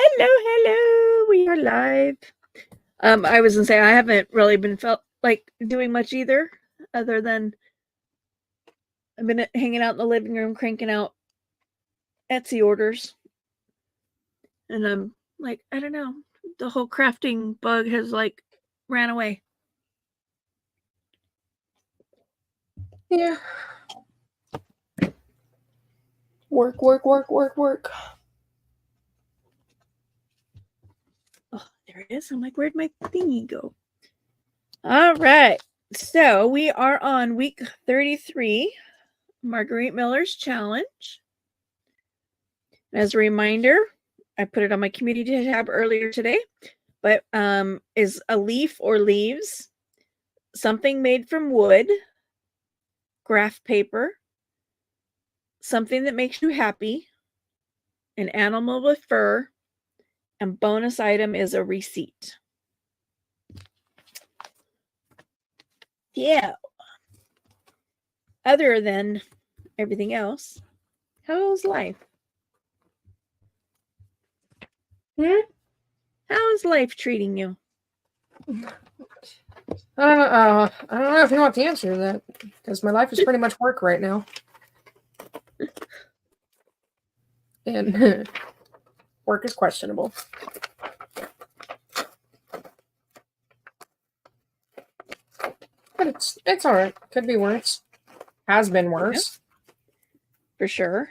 Hello. We are live. I was gonna say I haven't really been felt like doing much either, other than I've been hanging out in the living room cranking out Etsy orders, and I'm like, I don't know, the whole crafting bug has like ran away. Yeah. Work. Oh, there it is. I'm like, where'd my thingy go? All right. So we are on week 33, Marguerite Miller's challenge. As a reminder, I put it on my community tab earlier today, but is a leaf or leaves, something made from wood, graph paper, something that makes you happy, an animal with fur, and bonus item is a receipt. Yeah. Other than everything else, how's life? How's life treating you? I don't know if you want the answer to that, because my life is pretty much work right now. And work is questionable. But it's alright. Could be worse. Has been worse. Yeah, for sure.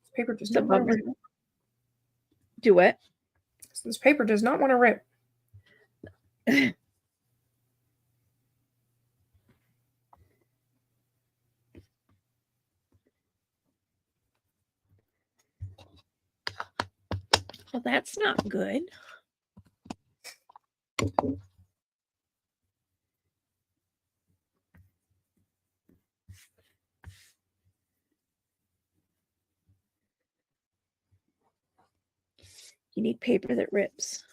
This paper does not want to rip. Do what? This paper does not want to rip. Well, that's not good. You need paper that rips.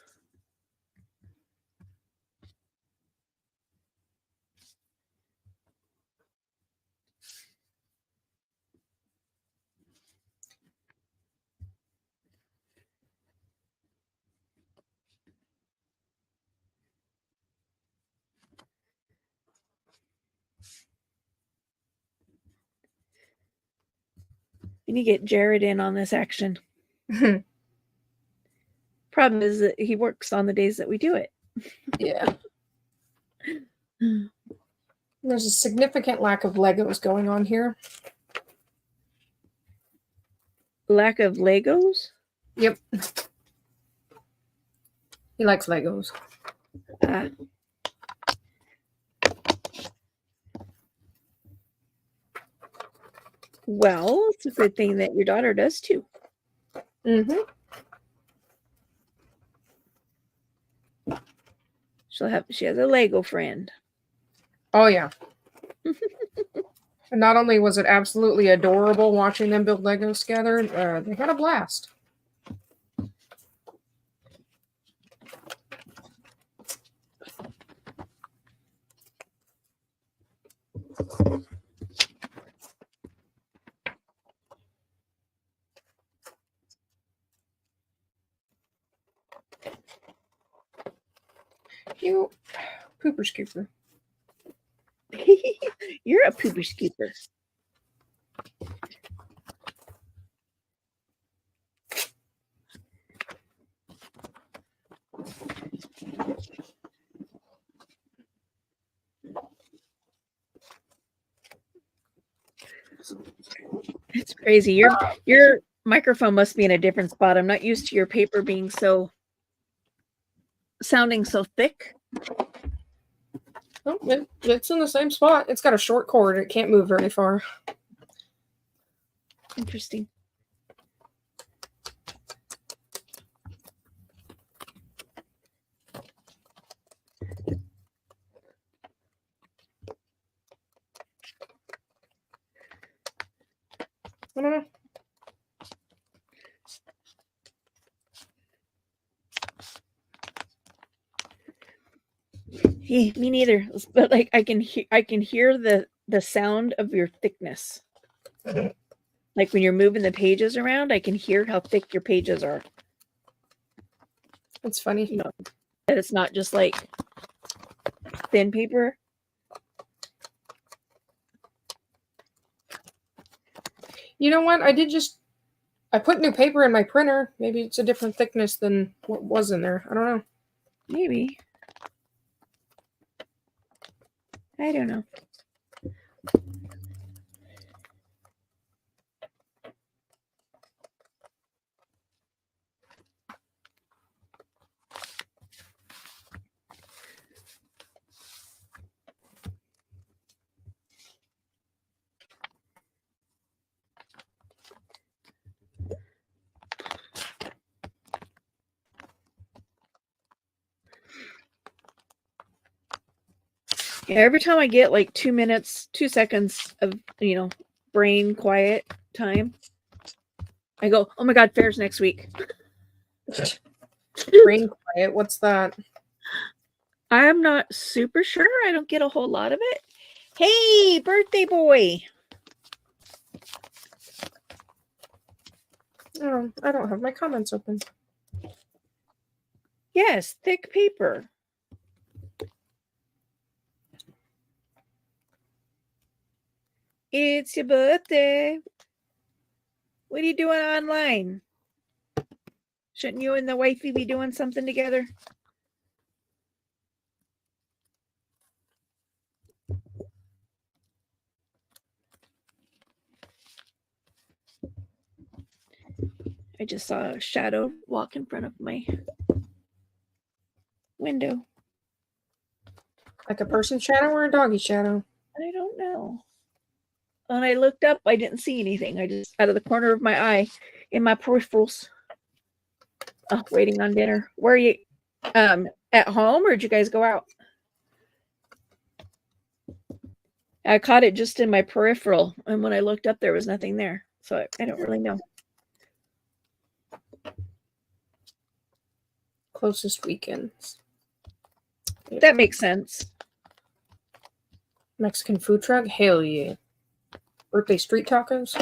We need to get Jared in on this action. Problem is that he works on the days that we do it. Yeah. There's a significant lack of Legos going on here. Lack of Legos? Yep. He likes Legos. Well, it's a good thing that your daughter does too. Mm-hmm. She has a Lego friend. Oh yeah. And not only was it absolutely adorable watching them build Legos together, they had a blast. You pooper scooper. You're a pooper scooper. It's crazy. Your microphone must be in a different spot. I'm not used to your paper being sounding so thick. Oh, it's in the same spot. It's got a short cord. It can't move very far. Interesting. I don't know. Me neither. But like I can hear the sound of your thickness. Like when you're moving the pages around, I can hear how thick your pages are. It's funny. You know, that it's not just like thin paper. You know what? I put new paper in my printer. Maybe it's a different thickness than what was in there. I don't know. Maybe. I don't know. Yeah, every time I get like 2 minutes, 2 seconds of, brain quiet time, I go, oh my God, fair's next week. Brain quiet. What's that? I'm not super sure. I don't get a whole lot of it. Hey, birthday boy. Oh, I don't have my comments open. Yes, thick paper. It's your birthday. What are you doing online? Shouldn't you and the wifey be doing something together? I just saw a shadow walk in front of my window. Like a person shadow or a doggy shadow? I don't know. When I looked up, I didn't see anything. I just, out of the corner of my eye, in my peripherals. Oh, waiting on dinner. Where are you? At home, or did you guys go out? I caught it just in my peripheral, and when I looked up, there was nothing there. So I don't really know. Closest weekends. That makes sense. Mexican food truck? Hell yeah. Birthday street tacos?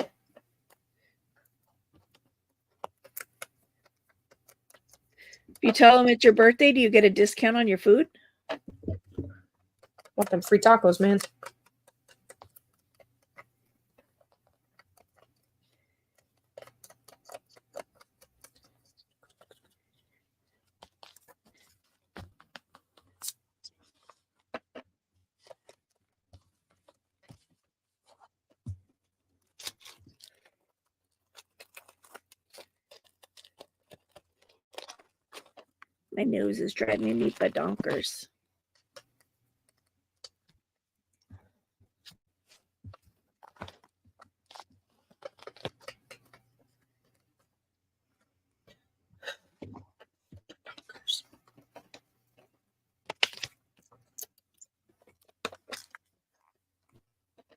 If you tell them it's your birthday, do you get a discount on your food? Want them free tacos, man. My nose is driving me badonkers.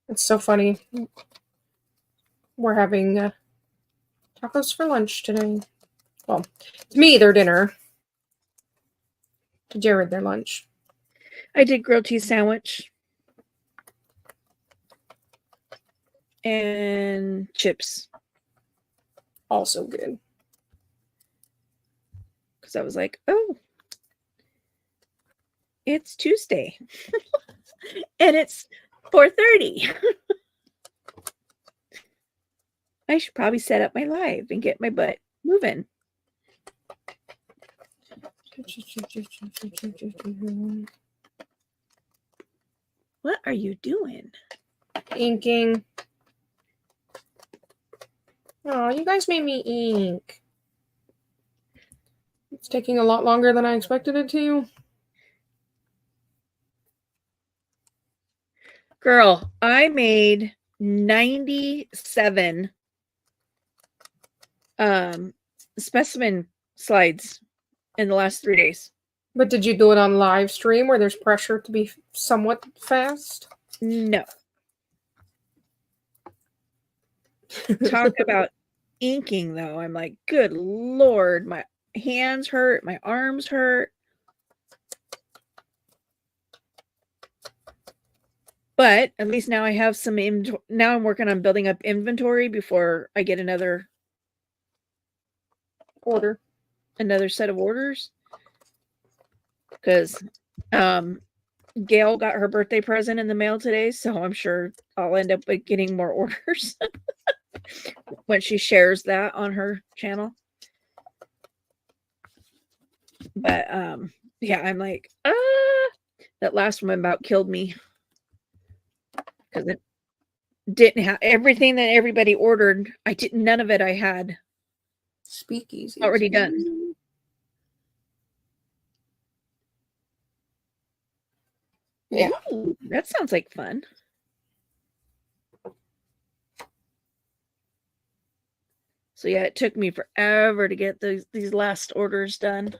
It's so funny. We're having tacos for lunch today. Well, to me, their dinner. To Jared, their lunch. I did grilled cheese sandwich and chips. Also good. Because I was like, oh, it's Tuesday. And it's 4:30. I should probably set up my live and get my butt moving. What are you doing? Inking. Oh, you guys made me ink. It's taking a lot longer than I expected it to. Girl, I made 97 specimen slides in the last 3 days. But did you do it on live stream where there's pressure to be somewhat fast? No. Talk about inking, though. I'm like, good Lord, my hands hurt, my arms hurt. But at least now I have some now I'm working on building up inventory before I get another set of orders. Because Gail got her birthday present in the mail today, so I'm sure I'll end up getting more orders when she shares that on her channel. But yeah, I'm like, that last one about killed me because it didn't have everything that everybody ordered. None of it I had Speakeasy already done. Yeah. Ooh, that sounds like fun. So yeah, it took me forever to get these last orders done.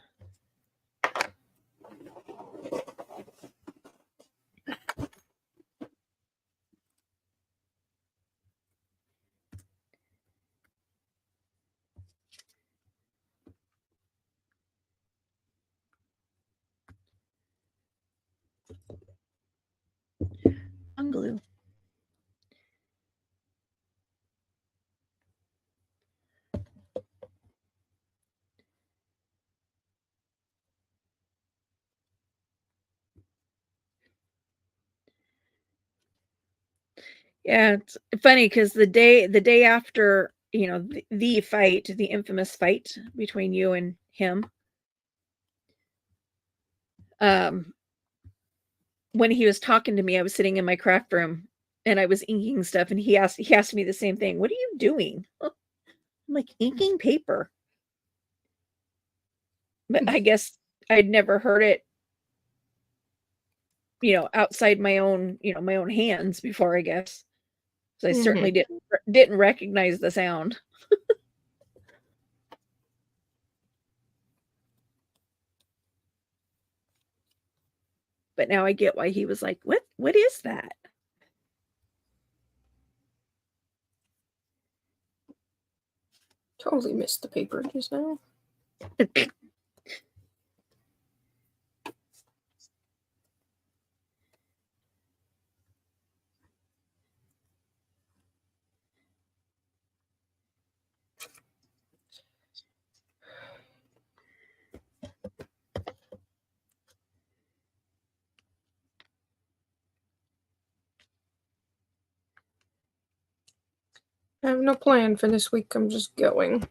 Glue. Yeah, it's funny because the day after, the fight, the infamous fight between you and him, when he was talking to me, I was sitting in my craft room and I was inking stuff, and he asked me the same thing. What are you doing? I'm like, inking paper. But I guess I'd never heard it, outside my own hands before, I guess. So I certainly didn't recognize the sound. But now I get why he was like, what is that? Totally missed the paper just now. I have no plan for this week. I'm just going.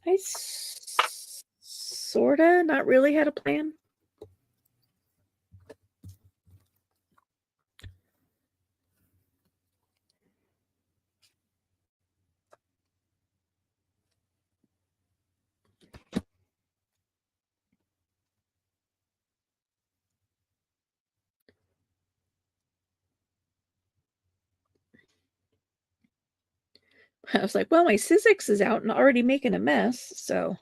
I sorta, not really had a plan. I was like, well, my Sizzix is out and already making a mess, so.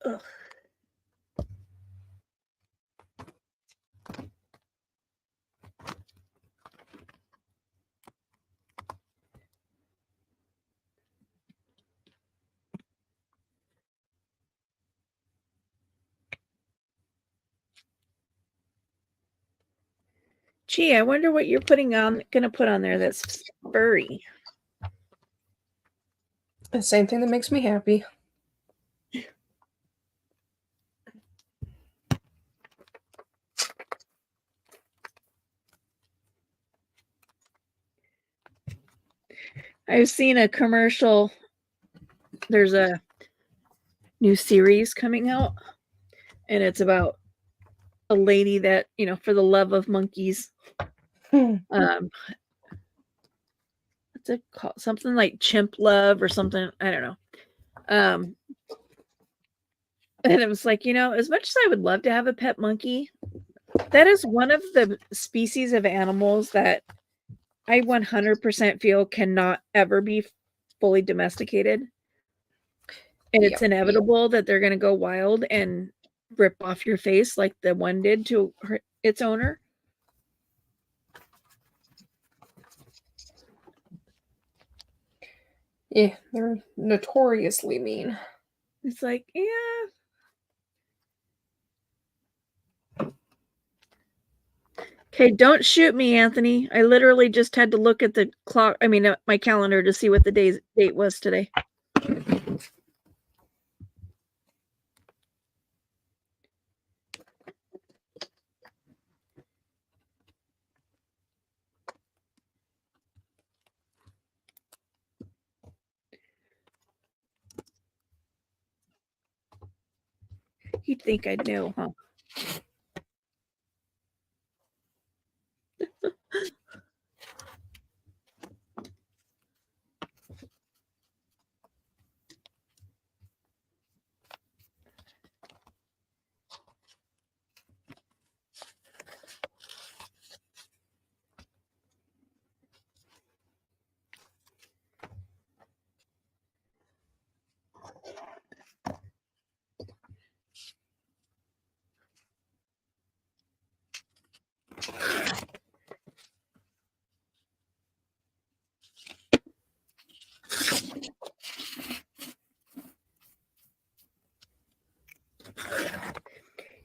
Ugh. Gee, I wonder what you're gonna put on there that's furry. The same thing that makes me happy. I've seen a commercial. There's a new series coming out, and it's about a lady that, for the love of monkeys. What's it called? Something like Chimp Love or something. I don't know. And it was like, as much as I would love to have a pet monkey, that is one of the species of animals that I 100% feel cannot ever be fully domesticated. And it's inevitable that they're going to go wild and rip off your face like the one did to its owner. Yeah, they're notoriously mean. It's like, yeah. Okay, don't shoot me, Anthony. I literally just had to look at the clock. I mean, my calendar to see what the date was today. You'd think I'd know, huh?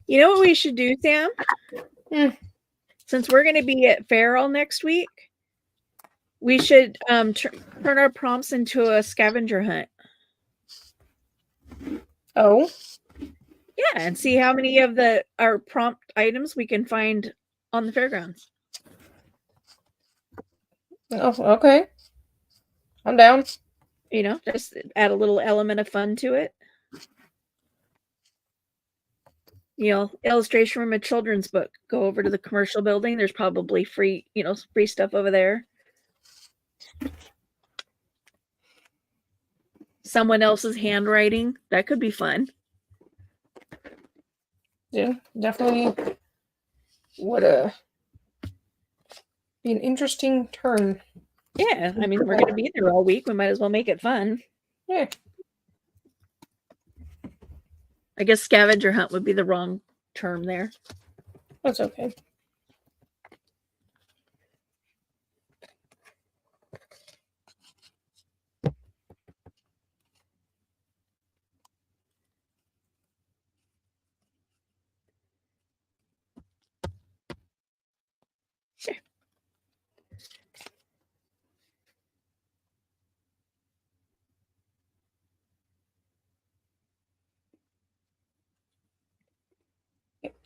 You know what we should do, Sam? Since we're going to be at Farrell next week, we should turn our prompts into a scavenger hunt. Oh? Yeah, and see how many of our prompt items we can find on the fairgrounds. Oh, okay. I'm down. Just add a little element of fun to it. Illustration from a children's book. Go over to the commercial building. There's probably free stuff over there. Someone else's handwriting. That could be fun. Yeah, definitely would be an interesting turn. Yeah, I mean, we're going to be there all week. We might as well make it fun. Yeah. I guess scavenger hunt would be the wrong term there. That's okay.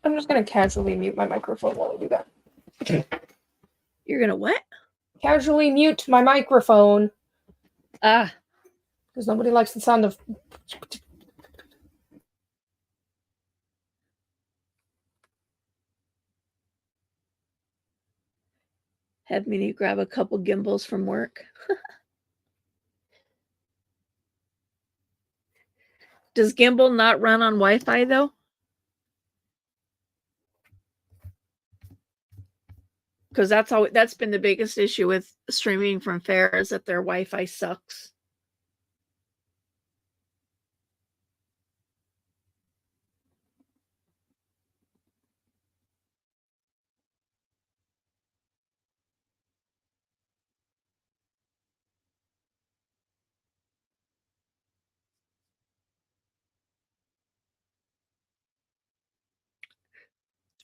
I'm just going to casually mute my microphone while I do that. You're going to what? Casually mute my microphone. Ah. Because nobody likes the sound of... Have me grab a couple gimbals from work. Does gimbal not run on Wi-Fi though? Because that's been the biggest issue with streaming from Fair is that their Wi-Fi sucks.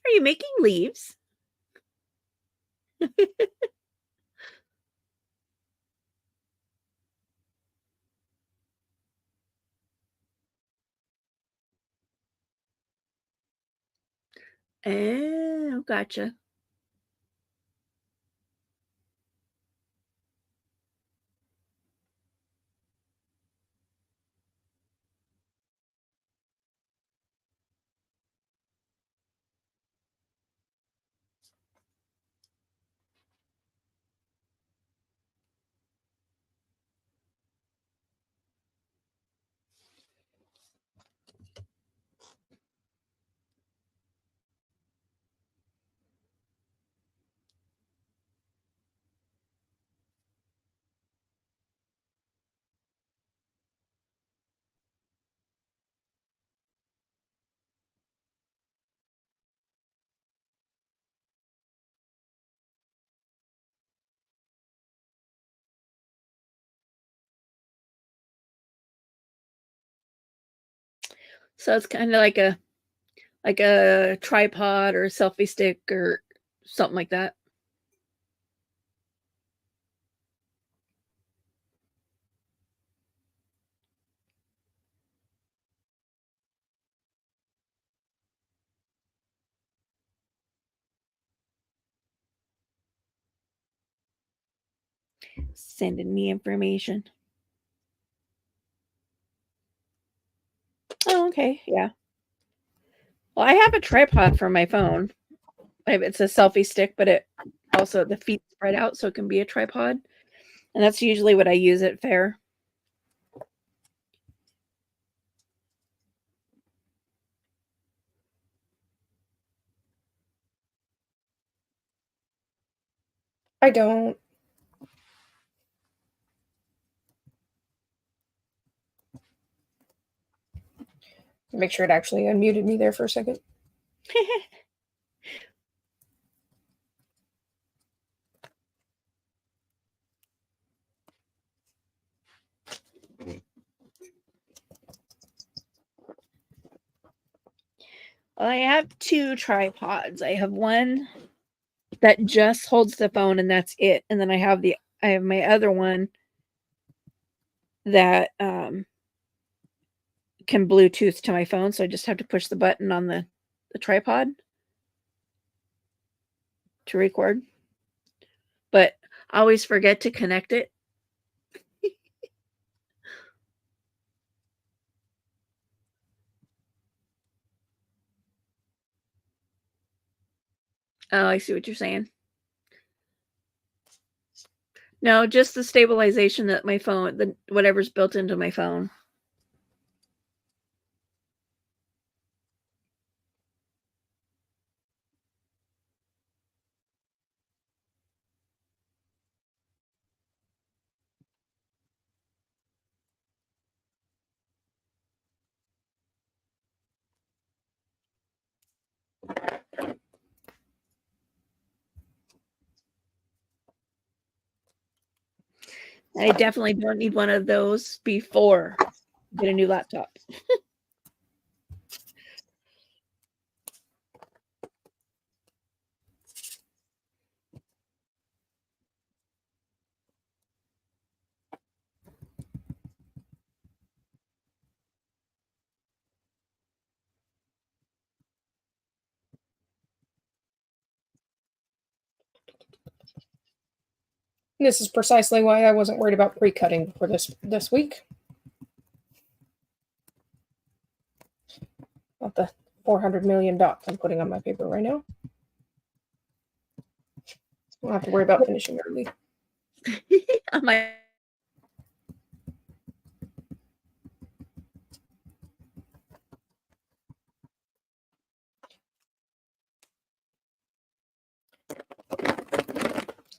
Are you making leaves? Oh, gotcha. So it's kind of like a tripod or a selfie stick or something like that. Sending me information. Oh, okay. Yeah. Well, I have a tripod for my phone. It's a selfie stick, but it also the feet spread out so it can be a tripod. And that's usually what I use at fair. I don't. Make sure it actually unmuted me there for a second. Well, I have two tripods. I have one that just holds the phone and that's it. And then I have my other one that can Bluetooth to my phone, so I just have to push the button on the tripod to record. But I always forget to connect it. Oh, I see what you're saying. No, just the stabilization that my phone, whatever's built into my phone. I definitely don't need one of those before I get a new laptop. This is precisely why I wasn't worried about pre-cutting for this week. Not the 400 million dots I'm putting on my paper right now. I don't have to worry about finishing early. On my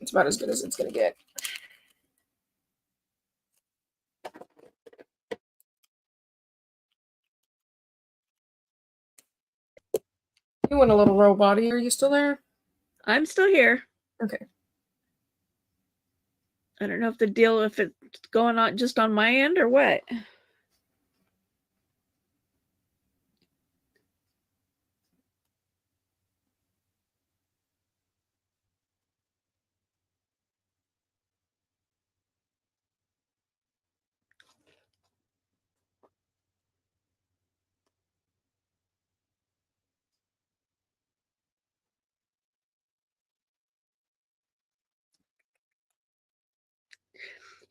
It's about as good as it's going to get. You went a little robot-y. Are you still there? I'm still here. Okay. I don't know if it's going on just on my end or what.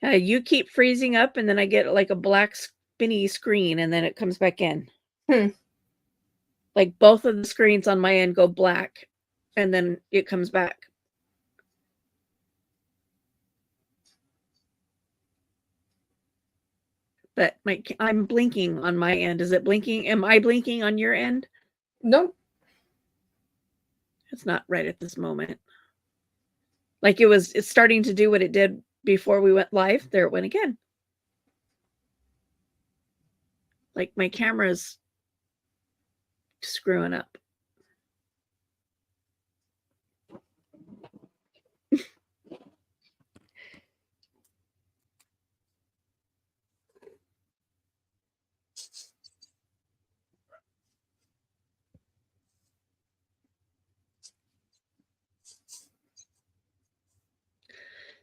You keep freezing up, and then I get like a black spinny screen, and then it comes back in. Like both of the screens on my end go black, and then it comes back. But I'm blinking on my end. Is it blinking? Am I blinking on your end? Nope. It's not right at this moment. Like it's starting to do what it did before we went live. There it went again. Like my camera's screwing up.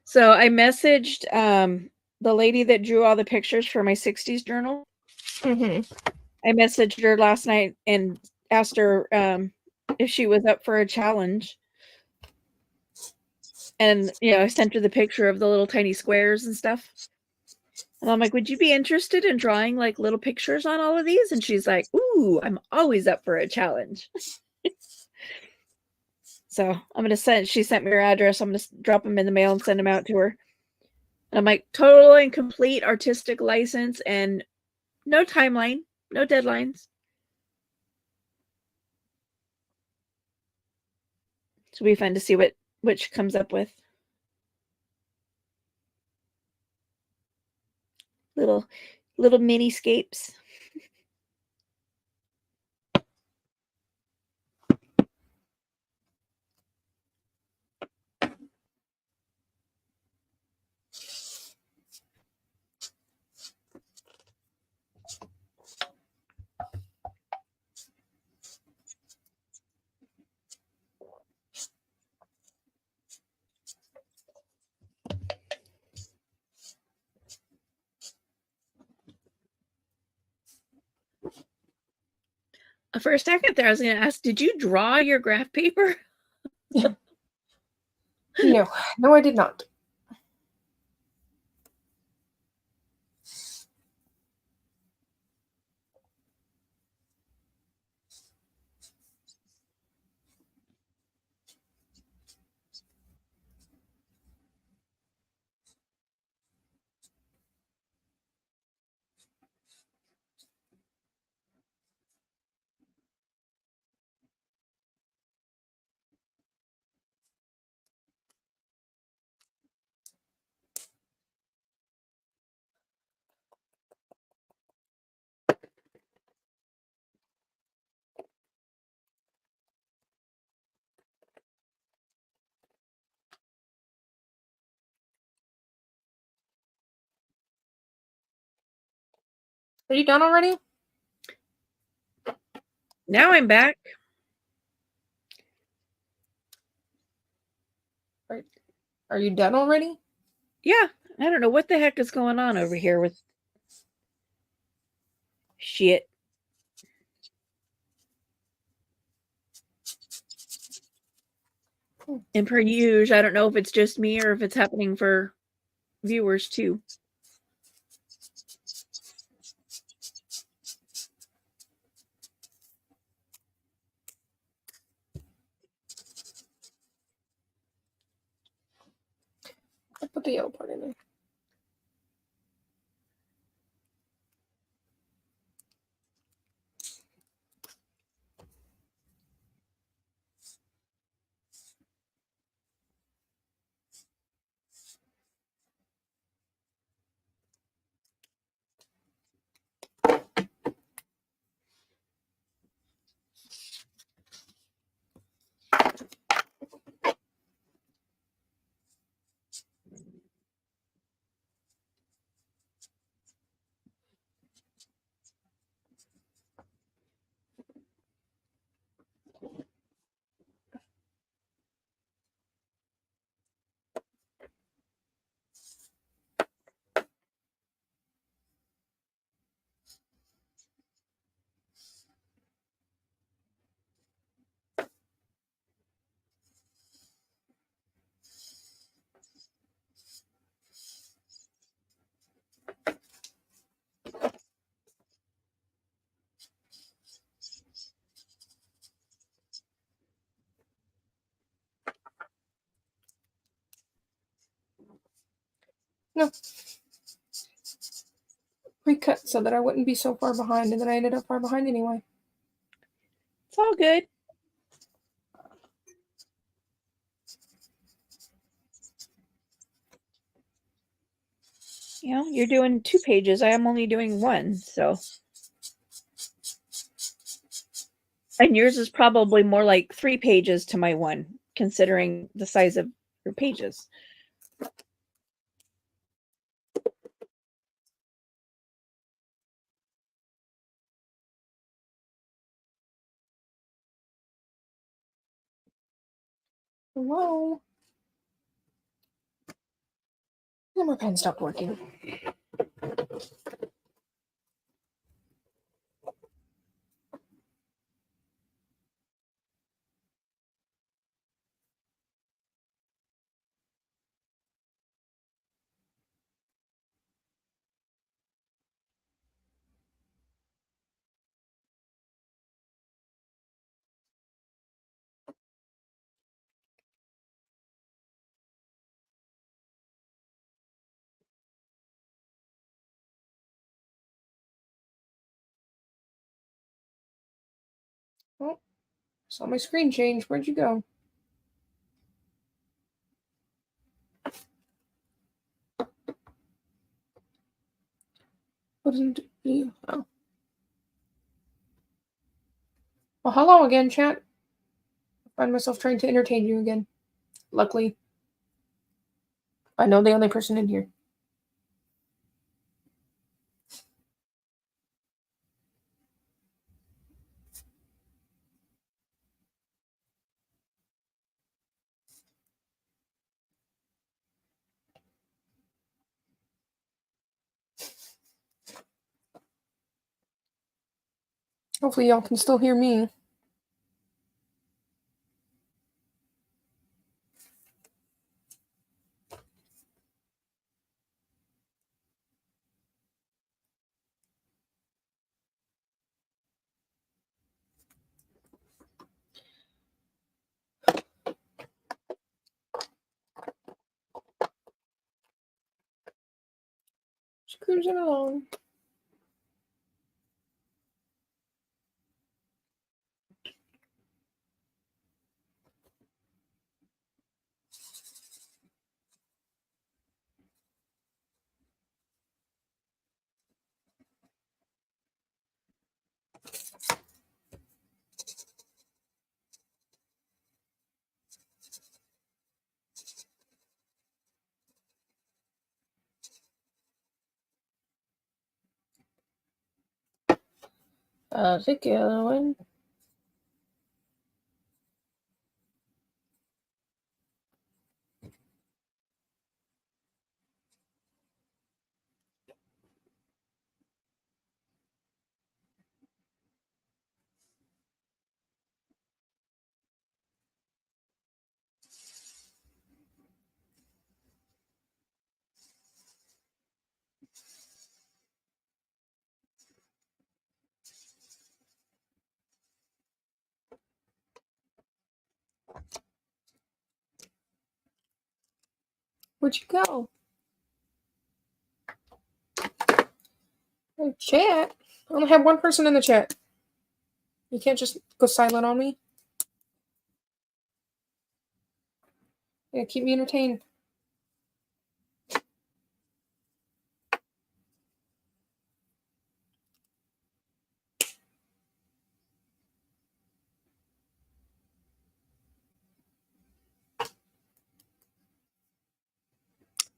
So I messaged the lady that drew all the pictures for my 60s journal. Mm-hmm. I messaged her last night and asked her if she was up for a challenge. And, I sent her the picture of the little tiny squares and stuff. And I'm like, would you be interested in drawing like little pictures on all of these? And she's like, ooh, I'm always up for a challenge. So I'm going to she sent me her address. I'm going to drop them in the mail and send them out to her. And I'm like, total and complete artistic license and no timeline, no deadlines. So it'll be fun to see what she comes up with. Little mini-scapes. For a second there, I was going to ask, did you draw your graph paper? No, I did not. Are you done already? Now I'm back. Are you done already? Yeah, I don't know what the heck is going on over here with shit. And per usual, I don't know if it's just me or if it's happening for viewers too. I'll put the yellow part in there. No. Recut so that I wouldn't be so far behind, and then I ended up far behind anyway. It's all good. You know, you're doing 2 pages. I am only doing 1, so. And yours is probably more like 3 pages to my 1, considering the size of your pages. Hello? And my pen stopped working. Oh, saw my screen change. Where'd you go? What didn't you? Oh. Well, hello again, chat. I find myself trying to entertain you again. Luckily, I know the only person in here. Hopefully y'all can still hear me. Just cruising along. How's it going? Where'd you go? Oh, chat. I only have one person in the chat. You can't just go silent on me. Yeah, keep me entertained.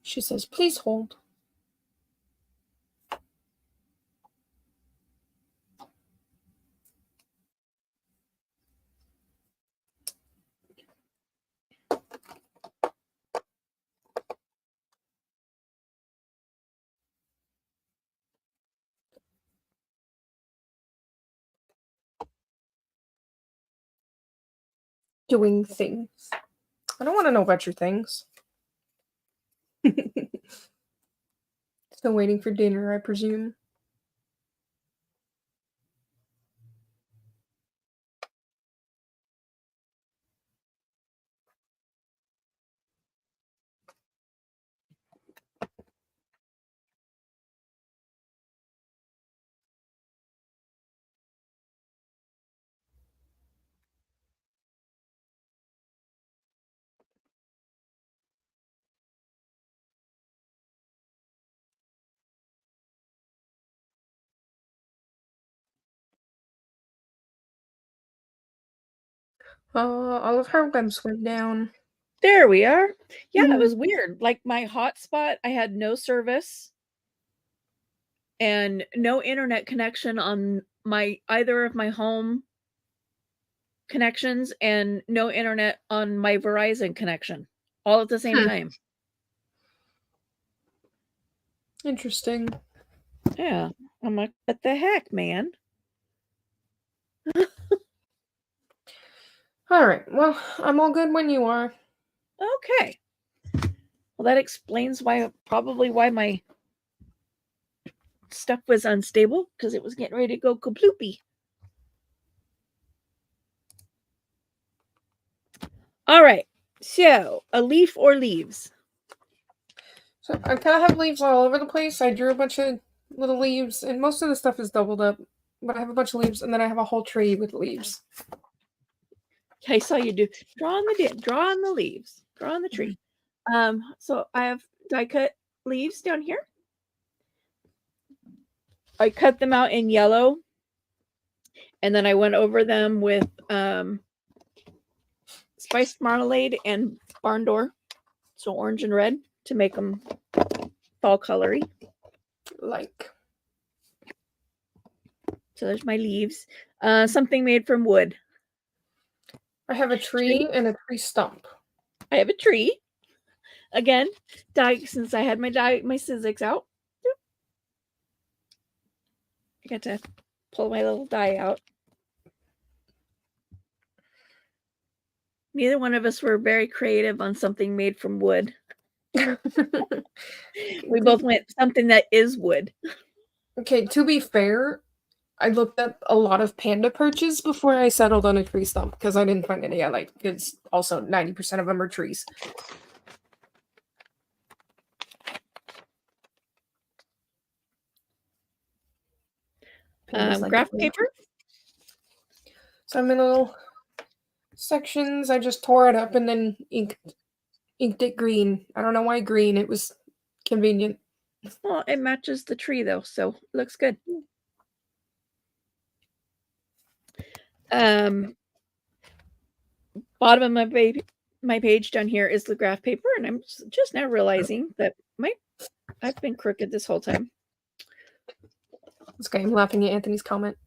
She says, please hold. Doing things. I don't want to know about your things. Still waiting for dinner, I presume. I love how them swim down. There we are. Yeah, that was weird. Like my hotspot, I had no service and no internet connection on either of my home connections and no internet on my Verizon connection all at the same time. Interesting. Yeah. I'm like, what the heck, man? All right. Well, I'm all good when you are. Okay. Well, that explains probably why my stuff was unstable, because it was getting ready to go kaploopy. All right. So, a leaf or leaves? So I kind of have leaves all over the place. I drew a bunch of little leaves, and most of the stuff is doubled up. But I have a bunch of leaves, and then I have a whole tree with leaves. I saw you do draw on the leaves, draw on the tree. So I have die cut leaves down here. I cut them out in yellow, and then I went over them with spiced marmalade and barn door, so orange and red to make them fall colory. Like. So there's my leaves. Something made from wood. I have a tree and a tree stump. I have a tree. Again, since I had my Sizzix out. I got to pull my little die out. Neither one of us were very creative on something made from wood. We both went something that is wood. Okay, to be fair, I looked at a lot of panda perches before I settled on a tree stump because I didn't find any I liked. Because also 90% of them are trees. Graph paper. So I'm in little sections. I just tore it up and then inked it green. I don't know why green. It was convenient. Well, it matches the tree though, so it looks good. Bottom of my page down here is the graph paper, and I'm just now realizing that I've been crooked this whole time. It's okay. I'm laughing at Anthony's comment.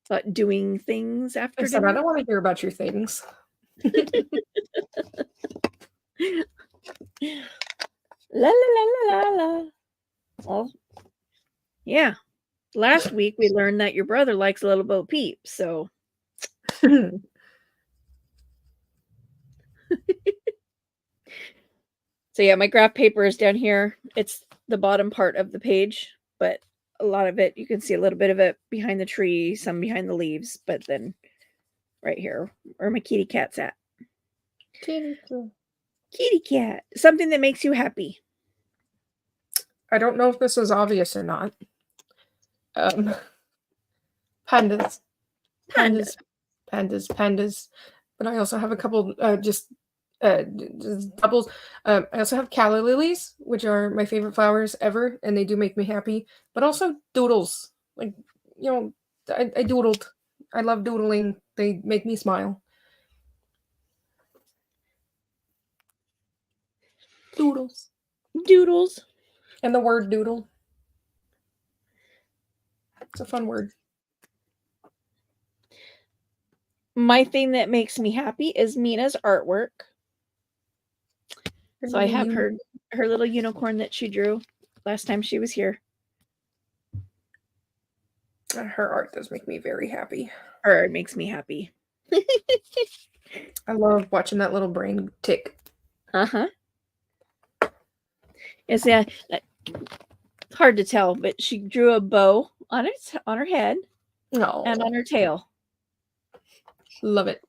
About doing things after I said, I don't want to hear about your things. La la la la la la. Well, yeah. Last week we learned that your brother likes Little Bo Peep, so. So yeah, my graph paper is down here. It's the bottom part of the page, but a lot of it, you can see a little bit of it behind the tree, some behind the leaves, but then right here, where my kitty cat's at. Kitty cat. Something that makes you happy. I don't know if this was obvious or not. Pandas. But I also have a couple just doubles. I also have calla lilies, which are my favorite flowers ever, and they do make me happy. But also doodles. Like, I doodled. I love doodling. They make me smile. Doodles. And the word doodle. It's a fun word. My thing that makes me happy is Mina's artwork. So I have her little unicorn that she drew last time she was here. Her art does make me very happy. Her art makes me happy. I love watching that little brain tick. Uh-huh. It's hard to tell, but she drew a bow on her head and on her tail. Love it.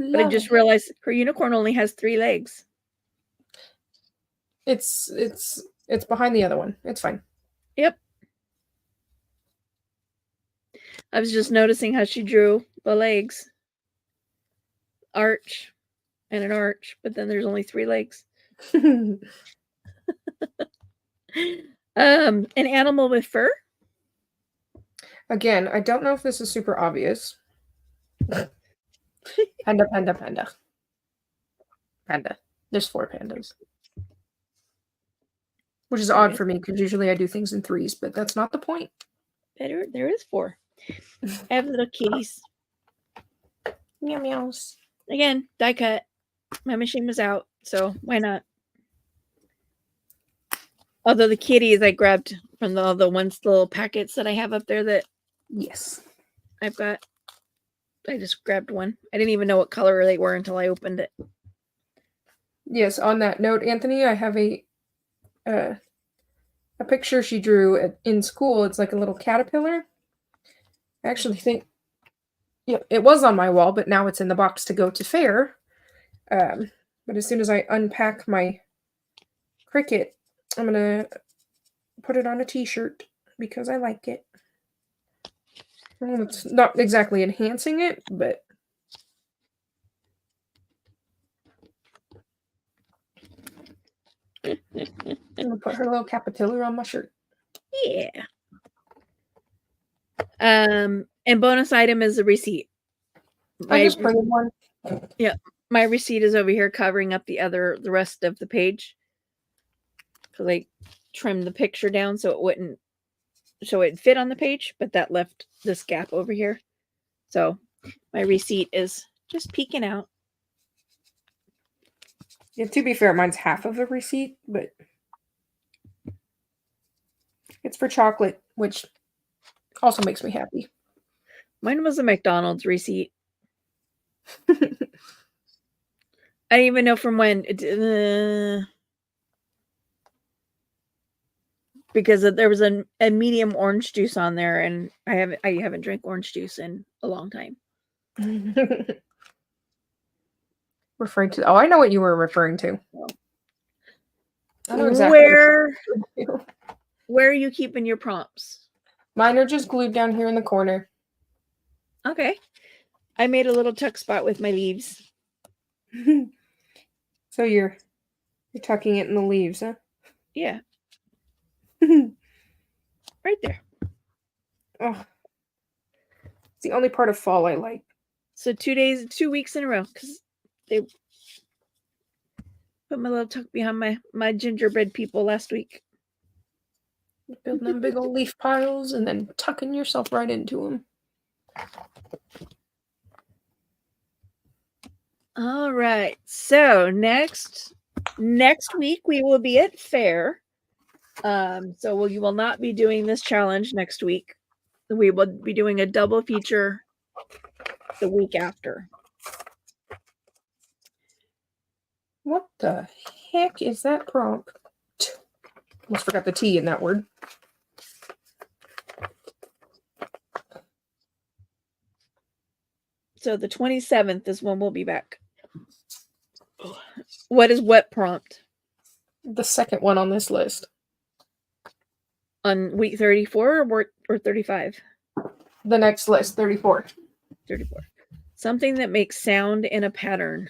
But I just realized her unicorn only has 3 legs. It's behind the other one. It's fine. Yep. I was just noticing how she drew the legs. Arch and an arch, but then there's only 3 legs. An animal with fur. Again, I don't know if this is super obvious. Panda, panda, panda. Panda. There's 4 pandas. Which is odd for me, because usually I do things in 3s, but that's not the point. There is 4. I have little kitties. Meow meows. Again, die cut. My machine was out, so why not? Although the kitties I grabbed from the little packets that I have up there that Yes. I've got. I just grabbed one. I didn't even know what color they were until I opened it. Yes, on that note, Anthony, I have a picture she drew in school. It's like a little caterpillar. I actually think, yeah, it was on my wall, but now it's in the box to go to fair. But as soon as I unpack my Cricut, I'm gonna put it on a t-shirt because I like it. Well, it's not exactly enhancing it, but I'm gonna put her little caterpillar on my shirt. Yeah. And bonus item is a receipt. I just printed one. Yeah, my receipt is over here covering up the rest of the page because I trimmed the picture down so it'd fit on the page, but that left this gap over here. So my receipt is just peeking out. Yeah, to be fair, mine's half of a receipt, but it's for chocolate, which also makes me happy. Mine was a McDonald's receipt. I didn't even know from when. Because there was a medium orange juice on there, and I haven't drank orange juice in a long time. Referring to? Oh, I know what you were referring to. I know exactly where are you keeping your prompts? Mine are just glued down here in the corner. Okay. I made a little tuck spot with my leaves. So you're tucking it in the leaves, huh? Yeah. Right there. Oh. It's the only part of fall I like. So 2 weeks in a row, because they put my little tuck behind my gingerbread people last week. Building them big old leaf piles and then tucking yourself right into them. All right. So next week we will be at fair. So you will not be doing this challenge next week. We will be doing a double feature the week after. What the heck is that prompt? Almost forgot the T in that word. So the 27th is when we'll be back. What is what prompt? The second one on this list. On week 34 or 35? The next list, 34. 34. Something that makes sound in a pattern.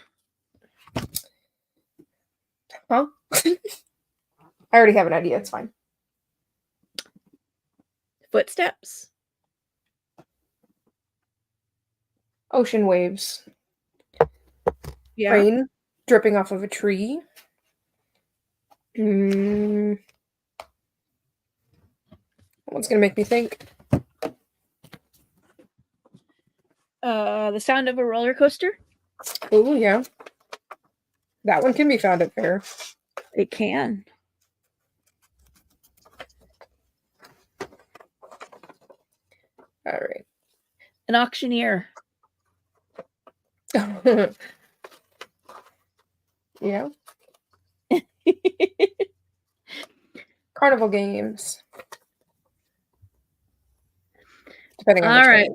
Huh? I already have an idea. It's fine. Footsteps. Ocean waves. Yeah. Rain dripping off of a tree. What's going to make me think? The sound of a roller coaster. Oh, yeah. That one can be found at fair. It can. All right. An auctioneer. Yeah. Carnival games. Depending on all right.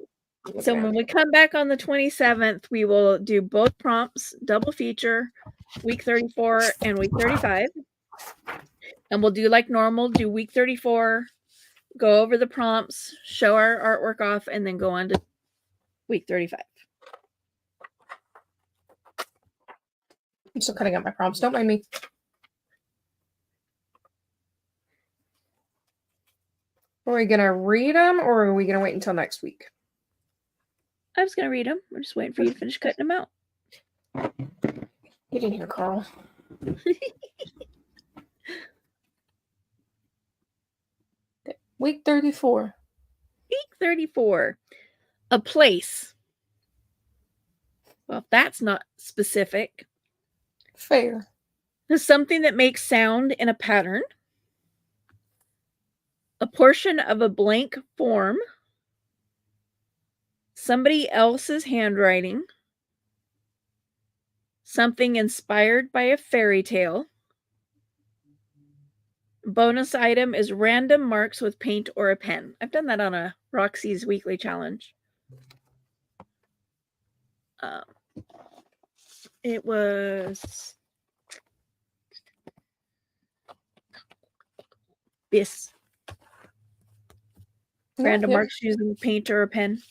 So at. when we come back on the 27th, we will do both prompts, double feature, week 34 and week 35. And we'll do like normal, do week 34, go over the prompts, show our artwork off, and then go on to week 35. I'm still cutting out my prompts. Don't mind me. Are we going to read them or are we going to wait until next week? I was going to read them. I'm just waiting for you to finish cutting them out. Get in here, Carl. Week 34. Week 34. A place. Well, that's not specific. Fair. Something that makes sound in a pattern. A portion of a blank form. Somebody else's handwriting. Something inspired by a fairy tale. Bonus item is random marks with paint or a pen. I've done that on a Roxy's weekly challenge. It was this. Random marks using paint or a pen.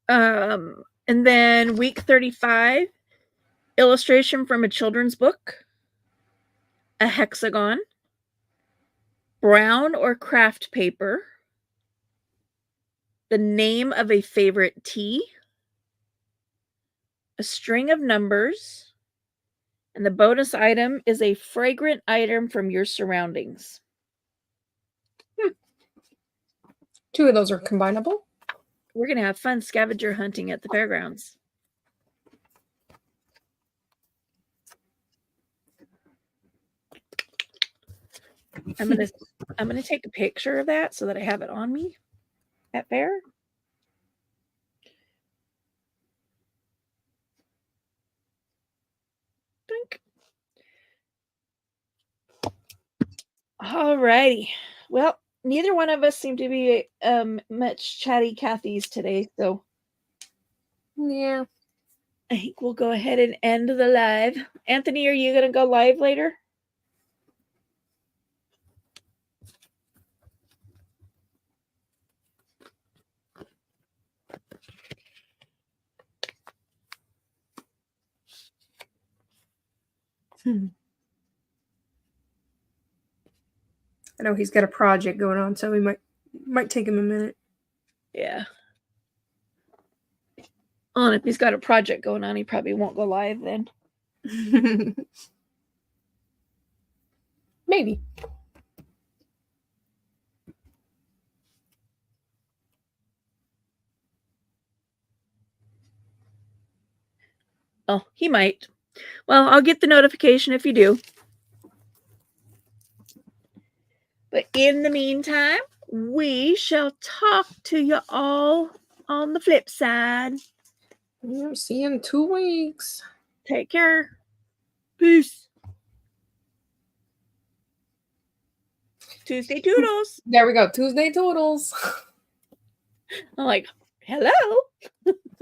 And then week 35, illustration from a children's book. A hexagon. Brown or craft paper. The name of a favorite tea. A string of numbers. And the bonus item is a fragrant item from your surroundings. 2 of those are combinable. We're going to have fun scavenger hunting at the fairgrounds. I'm gonna take a picture of that so that I have it on me at fair. Think. All righty. Well, neither one of us seem to be much chatty Cathy's today, so yeah, I think we'll go ahead and end the live. Anthony, are you gonna go live later? I know he's got a project going on, so we might take him a minute. Yeah. Oh, and if he's got a project going on, he probably won't go live then. Maybe. Oh, he might. Well, I'll get the notification if you do. But in the meantime, we shall talk to you all on the flip side. See you in 2 weeks. Take care. Peace. Tuesday Toodles. There we go. Tuesday Toodles. I'm like, hello.